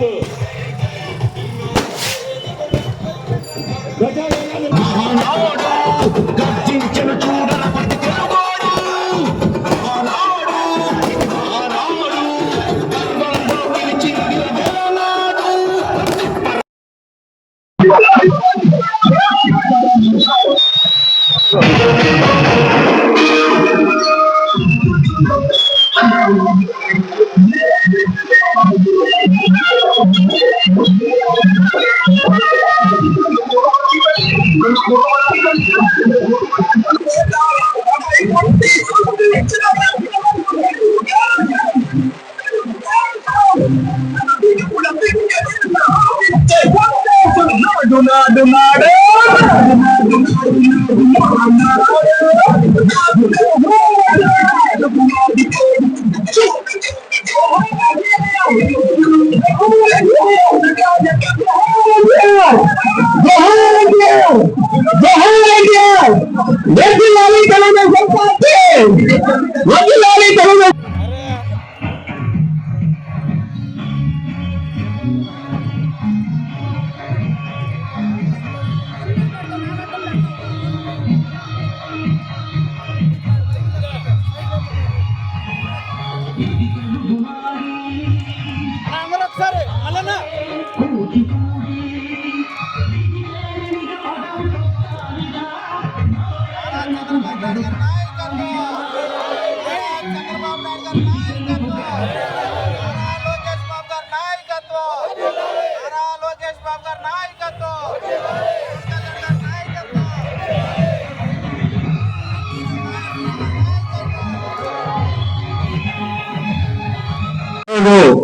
చాలు.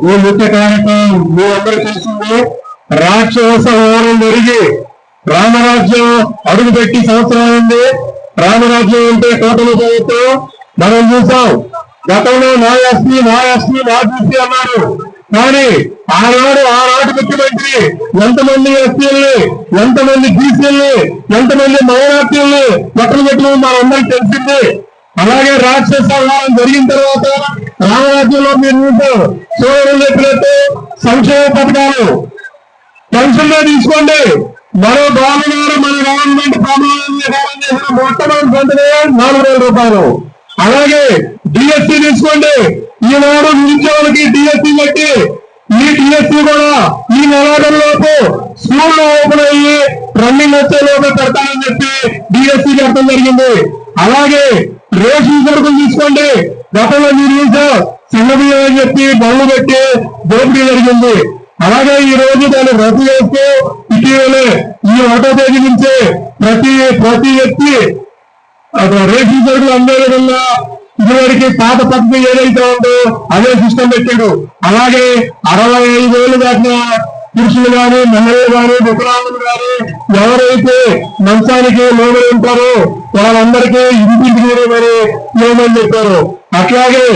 ఈ ముఖ్య కార్యక్రమం మీ అందరూ తెలిసిందే. రాక్షస ఓరం జరిగి రామరాజ్యం అడుగుపెట్టి సంవత్సరాలుంది. రామరాజ్యం అంటే కోటలు చదువుతూ మనం చూసాం. గతంలో నా ఎస్పీ అన్నారు. కానీ ఆనాడు ముఖ్యమంత్రి ఎంతమంది ఎస్పీల్ని, ఎంతమంది బీసీల్ని, ఎంతమంది మైనార్టీల్ని పక్కన పెట్టడం మనందరికి తెలిసింది. అలాగే రాక్షస వ్యవహారం జరిగిన తర్వాత రామరాజ్యంలో మీరు సోదరులు చెప్పినట్టు సంక్షేమ పథకాలు పెన్షన్లో తీసుకోండి. మరో గవర్నమెంట్ మన గవర్నమెంట్ ప్రమాణం చేసిన మొట్టమొదటి సంతనే 4,000 రూపాయలు. అలాగే డిఎస్సీ తీసుకోండి. ఈనాడు నిరుద్యోగులకి డిఎస్సీ పెట్టి ఈ డిఎస్సీ కూడా ఈ నెలాఖరులోపు స్కూళ్ళు ఓపెన్ అయ్యి రన్నింగ్ వచ్చే లోపల పెడతానని చెప్పి డిఎస్సీ పెట్టడం జరిగింది. అలాగే రేషన్ సరుకులు తీసుకోండి. గతంలో మీరు చిన్నబియ్యం అని చెప్పి బళ్ళు పెట్టి దోపిడీ జరిగింది. అలాగే ఈ రోజు దాన్ని రద్దు చేస్తూ ఇటీవలే ఈ 1వ తేదీ నుంచే ప్రతి వ్యక్తి రేషన్ సరుకులు అందే విధంగా ఇదివరకు పాత పద్ధతి ఏదైతే ఉందో అదే సిస్టమ్ పెట్టాడు. అలాగే 65,000 దాటిన పురుషులు కానీ, మహిళలు కానీ, వికలాంగులు కానీ ఎవరైతే మంచానికి లోబడి ఉంటారో వాళ్ళందరికీ ఇంటింటికి మరి ఇవ్వమని చెప్పారు. అట్లాగే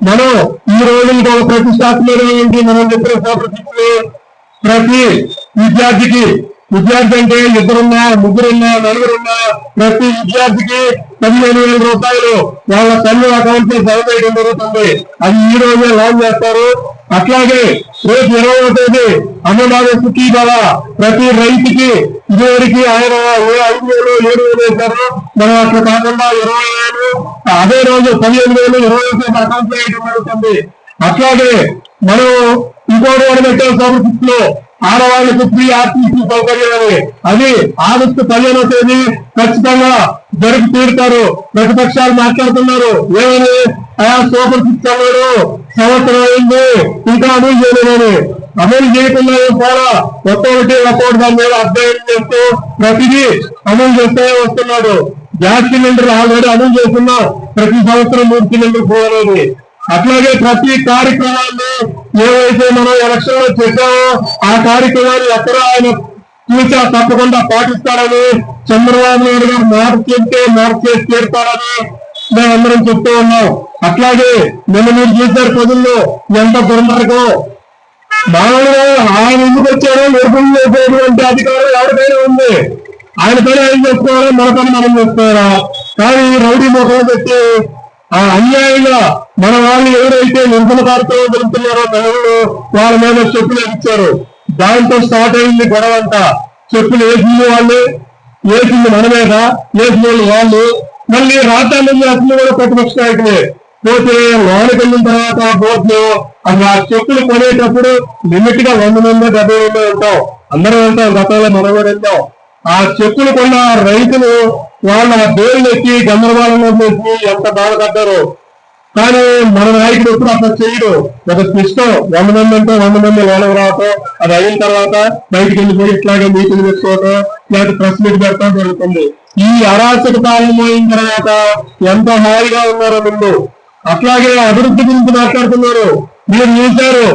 మనం ఈ రోజు ప్రతిష్టాత్మకమైనటువంటి మనం చెప్పిన ప్రతి విద్యార్థి అంటే 2 ముగ్గురున్నా 4 ప్రతి విద్యార్థికి 15,000 రూపాయలు వాళ్ళ తల్లి అకౌంట్ లో జమ చేయడం జరుగుతుంది. అది ఈ రోజే లాంచ్ చేస్తారు. అట్లాగే రేపు 20వ తేదీ అన్నదాన సుఖీ బాల ప్రతి రైతుకి ఇదివరకు ఆయన 5,000 7,000 వేశారు. మనం అట్లా కాకుండా 20,000 అదే రోజు 15,000 20,000 అకౌంట్ లో వేయడం జరుగుతుంది. అట్లాగే మనం ఇంకోటి పెట్టే సమస్యలో ఆడవాళ్లకు ఫ్రీ ఆర్టీసీ సౌకర్యం అని అది ఆగస్టు 15వ తేదీ ఖచ్చితంగా జరిపి తీరుతారు. ప్రతిపక్షాలు మాట్లాడుతున్నారు ఏమని, సూపర్ 6 అన్నాడు, సంవత్సరం అయింది ఇంకా అమలు చేయలేదని. అమలు చేయకుండా కూడా ఒక్కొక్కటి దాని మీద అధ్యయనం చేస్తూ ప్రతిదీ అమలు చేస్తూ వస్తున్నాడు. గ్యాస్ సిలిండర్ ఆల్రెడీ అమలు చేస్తున్నాం. ప్రతి సంవత్సరం 3 సిలిండర్ పోలేదు. అట్లాగే ప్రతి కార్యక్రమాన్ని ఏవైతే మనం ఎలక్షన్ లో చేశామో ఆ కార్యక్రమాన్ని ఎక్కడ ఆయన చూసా తప్పకుండా పాటిస్తారని చంద్రబాబు నాయుడు గారు మాట చేసి తీరుతారని మేమందరం చెప్తూ ఉన్నాం. అట్లాగే నిన్న మీరు చూశారు ప్రజల్లో ఎంత దుర్మార్గం. మామూలుగా ఆయన ఎందుకు వచ్చారో నిర్భయం చేసేటువంటి అధికారం ఎవరికైనా ఉంది. ఆయన పని ఆయన చేసుకోవాలా, మన పని మనం చేసుకోవాలా. కానీ రౌడీ ముఖం పెట్టి అన్యాయంగా మన వాళ్ళు ఎవరైతే నిరసన కార్యక్రమం జరుగుతున్నారో మహిళలు వాళ్ళ మీద చెప్పులు ఇచ్చారు. దాంతో స్టార్ట్ అయింది గొడవ అంతా. చెప్పులు వేసింది వాళ్ళు, వేసింది మన మీద, వేసిన వాళ్ళు మళ్ళీ రాజ్యాంగం అసలు కూడా ప్రతిపక్ష నాయకులే. పోతే లోనికి వెళ్ళిన తర్వాత బోర్డులో అసలు ఆ చెప్పులు కొనేటప్పుడు లిమిట్ గా 100 మంది 70 మంది ఉంటాం, అందరం వెళ్తాం, గతంలో మనం కూడా వెళ్తాం. ఆ చెప్పులు కొన్న రైతులు వాళ్ళ పేర్లు ఎక్కి గందరగోళంలో చేసి ఎంత బాధపడ్డారు. కానీ మన నాయకుడు ఎప్పుడు అట్లా చేయడు. ఒక ఇష్టం 100 మంది అంటే 100 మంది లోనకు రావటం, అది అయిన తర్వాత బయటకు వెళ్ళిపోయి ఇట్లాగే మీటింగ్ పెట్టుకోవటం, లేకపోతే ప్రెస్ మీట్ పెట్టడం జరుగుతుంది. ఈ అరాచక పాలన అయిన తర్వాత ఎంత హాయిగా ఉన్నారో ముందు. అట్లాగే అభివృద్ధి గురించి మాట్లాడుతున్నారు. మీరు చూశారు,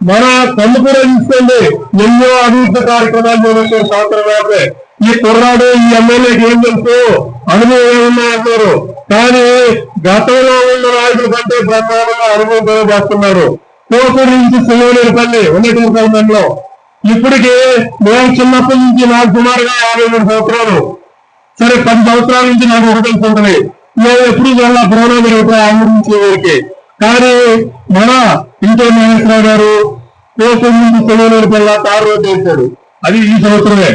మన కందుకూర తీసుకోండి, ఎన్నో అభివృద్ధి కార్యక్రమాలు చేస్తున్నారు సంవత్సరం వ్యాపే. ఈ కుర్రాడు ఈ ఎమ్మెల్యేకి ఏం తెలుసు, అనుభవం ఏమున్నాయంటారు. కానీ గతంలో ఉన్న నాయకుల కంటే బ్రహ్మాండంగా అనుభవం చేస్తున్నారు. కోసూరు నుంచి సింగనేనిపల్లి ఉన్నటువంటి ఇప్పటికీ నేను చిన్నప్పటి నుంచి నాకు సుమారుగా 53 సంవత్సరాలు. సరే 10 సంవత్సరాల నుంచి నాకు ఒక తెలుసు ఉంటుంది. నేను ఎప్పుడు వల్ల ప్రోగ్రాం జరుగుతాయి ఆ గురించి ఊరికి. కానీ మన ఇంట్లో మహేశ్వరరావు గారు కోసూరు నుంచి సింగనేనిపల్లి తారు రోడ్డు వేశాడు, అది ఈ సంవత్సరమే.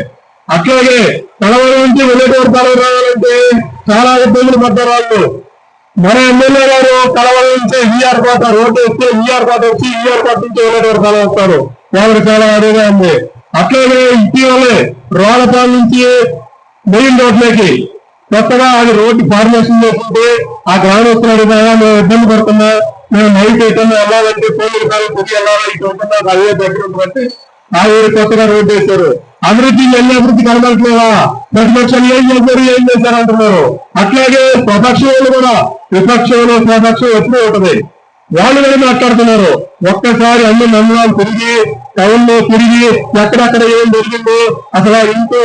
అట్లాగే కలవరం నుంచి వెళ్ళేటోడు కలవరం రావాలంటే చాలా ఇబ్బందులు పడ్డారు వాళ్ళు. మన ఎమ్మెల్యే గారు కలవరం నుంచి ఈఆర్ కోట రోడ్డు వస్తే ఈఆర్ కోట వచ్చి ఈఆర్ కోట నుంచి వెళ్ళేటోడు కల వస్తారు, వాళ్ళకి చాలా అదేగా ఉంది. అట్లాగే ఇటీవలే రోలపాల నుంచి మెయిన్ రోడ్లోకి కొత్తగా అది రోడ్డు ఫార్మేషన్ చేసుకుంటే ఆ గ్రామస్తులు అడిగినా మేము ఇబ్బంది పడుతున్నా, మేము నైట్ ఎటన్నా వెళ్ళాలంటే పోలీసు కాలం పొద్దు వెళ్ళాలి, ఇటు ఉంటున్నా అదే దగ్గర బట్టి ఆ ఊరు కొత్తగా రోడ్డు వేశారు. అభివృద్ధి ఎన్ని అభివృద్ధి కనబడట్లేదా? ప్రతిపక్షాలు ఏం చేశారు అంటున్నారు. అట్లాగే ప్రపక్షాలు కూడా, విపక్షంలో స్వపక్షం ఎప్పుడూ ఉంటుంది. వాళ్ళు కూడా మాట్లాడుతున్నారు. ఒక్కసారి అన్ని మండలాలు తిరిగి టౌన్లో తిరిగి ఎక్కడెక్కడ ఏం జరిగిందో, అసలు ఇంటూ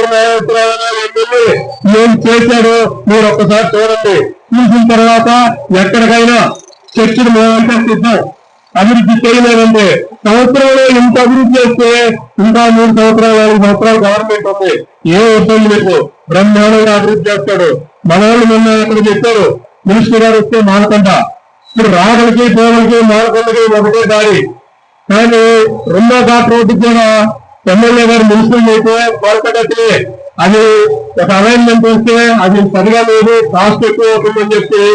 ఏం చేశాడో మీరు ఒక్కసారి చూడండి. చూసిన తర్వాత ఎక్కడికైనా చర్చలు మేమంటే సిద్ధం. అభివృద్ధి చేయలేదండి. సంవత్సరంలో ఇంత అభివృద్ధి చేస్తే ఇంకా 3 సంవత్సరాలు 4 సంవత్సరాలు గవర్నమెంట్ ఉంది, ఏ ఇబ్బంది లేదు, బ్రహ్మాండంగా అభివృద్ధి చేస్తాడు. మన వాళ్ళు మొన్న అక్కడ చెప్పారు, మినిస్టర్ గారు వస్తే మానకొండ, ఇప్పుడు రాగలకి పోగలకి మానకొండకి ఒకటే దారి. కానీ 2వ ఘాట్ రోడ్డు కూడా ఎమ్మెల్యే గారు మినిస్టర్ అయితే కోరకట్టి అది ఒక అలైన్మెంట్ వస్తే అది సరిగా లేదు, కాస్ట్ ఎక్కువ అవుతుందని చెప్పి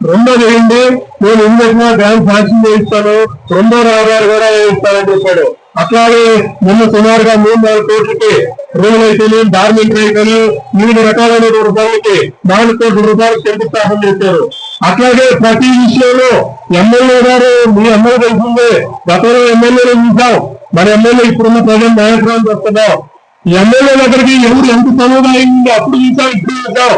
2వ ఏంటి నేను ఇందుకు గ్రాండ్ శాంక్షన్ చేయిస్తాను, 2వ రహదారి కూడా వేయిస్తానని చెప్పాడు. అట్లాగే నిన్న సుమారుగా 3-4 కోట్లకి రూల్ అయితేనే ధార్మిక రైతులు వివిధ రకాలైన రూపాయలకి 4 కోట్ల రూపాయలు శంకుస్థాపన చేశారు. అట్లాగే ప్రతి విషయంలో ఎమ్మెల్యే గారు, మీ ఎమ్మెల్యే తెలిసిందే, గతంలో ఎమ్మెల్యేలు చూసాం, మన ఎమ్మెల్యే ఇప్పుడున్న ప్రజలు నాయకురాలు వస్తున్నాం. ఎమ్మెల్యే దగ్గరికి ఎవరు ఎంత చదువుగా అయిందో అప్పుడు చూసాం, ఇప్పుడు చూసాం.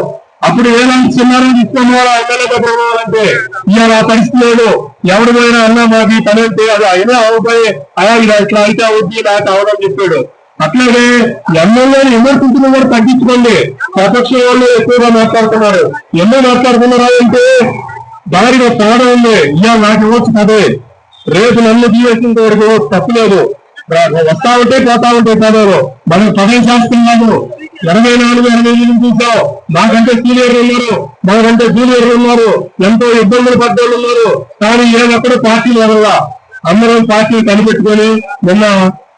అప్పుడు ఏదైనా చిన్నారని తీసుకున్నారు ఎమ్మెల్యే దగ్గర అంటే ఇవాళ ఆ పరిస్థితి లేదు. ఎవరి పోయినా అన్నా మాకు ఈ పని అంటే అది అయినా అవుతాయి, అలా ఇలా ఇట్లా అయితే అవుద్ది నాకు అవడం చెప్పాడు. అట్లాగే ఎమ్మెల్యేని విమర్శించడం కూడా తగ్గించుకోండి. ప్రతిపక్ష వాళ్ళు ఎక్కువగా మాట్లాడుతున్నారు. ఎన్నో మాట్లాడుతున్నారా అంటే దారిలో తేడా ఉంది. ఇవాళ నాకు ఇవ్వచ్చు కదే, రేపు నన్ను తీసేసిన వరకు తప్పులేదు. వస్తా ఉంటే పోతా ఉంటే పదవులు మనకు పదవి శాస్త్రం 84-85 చూసాం. మాకంటే సీనియర్లు ఉన్నారు, మాకంటే జూనియర్లు ఉన్నారు, ఎంతో ఇబ్బందులు పడ్డోళ్ళు ఉన్నారు. కానీ ఏదొక్కడో పార్టీలు వల్ల అందరం పార్టీలు కనిపెట్టుకొని నిన్న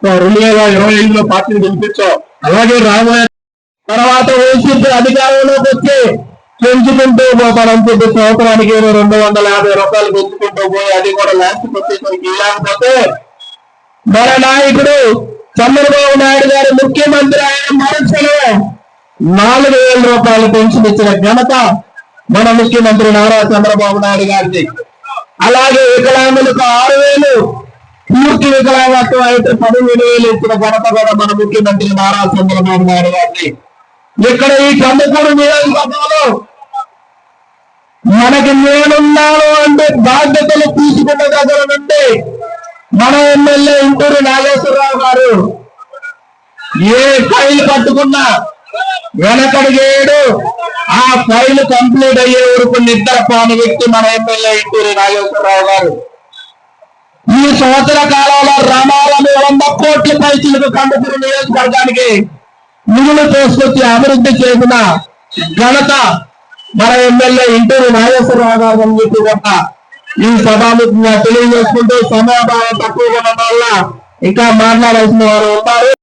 2025లో పార్టీని గెలిపించాం. అలాగే రాబోయే తర్వాత వైసీపీ అధికారంలోకి వచ్చి పెంచుకుంటూ పోతాడని చెప్పి సంవత్సరానికి 250 రూపాయలు పెంచుకుంటూ పోయి అది కూడా లాస్ట్ వచ్చేసరికి ఇలాకపోతే మన నాయకుడు చంద్రబాబు నాయుడు గారు ముఖ్యమంత్రి అయిన మనసులో 4,000 రూపాయలు పెన్షన్ ఇచ్చిన ఘనత మన ముఖ్యమంత్రి నారా చంద్రబాబు నాయుడు గారిది. అలాగే వికలాంగులకు 6,000, పూర్తి వికలాంగత్వం అయితే 15,000 ఇచ్చిన ఘనత కూడా మన ముఖ్యమంత్రి నారా చంద్రబాబు నాయుడు గారిది. ఇక్కడ ఈ కందుకూరు నియోజకవర్గంలో మనకి నేనున్నాను అంటే బాధ్యతలు తీసుకున్న దగ్గర నుండి మన ఎమ్మెల్యే ఇంటూరు నాగేశ్వరరావు గారు ఏ ఫైల్ పట్టుకున్నా వెనకడిగేడు, ఆ ఫైల్ కంప్లీట్ అయ్యే వరకు నిద్రపోని వ్యక్తి మన ఎమ్మెల్యే ఇంటూరు నాగేశ్వరరావు గారు. ఈ సంవత్సర కాలంలో రమారమి 100 కోట్ల పైసలకు కందుకూరు నియోజకవర్గానికి నిధులు తీసుకొచ్చి అభివృద్ధి చేసిన ఘనత మన ఎమ్మెల్యే ఇంటూరు నాగేశ్వరరావు గారు అని చెప్పి ఒక ఈ సభాముఖంగా తెలియజేసుకుంటూ సమయాభావం తక్కువగా ఉన్న వల్ల ఇంకా మాట్లాడాల్సిన వారు ఉంటారు.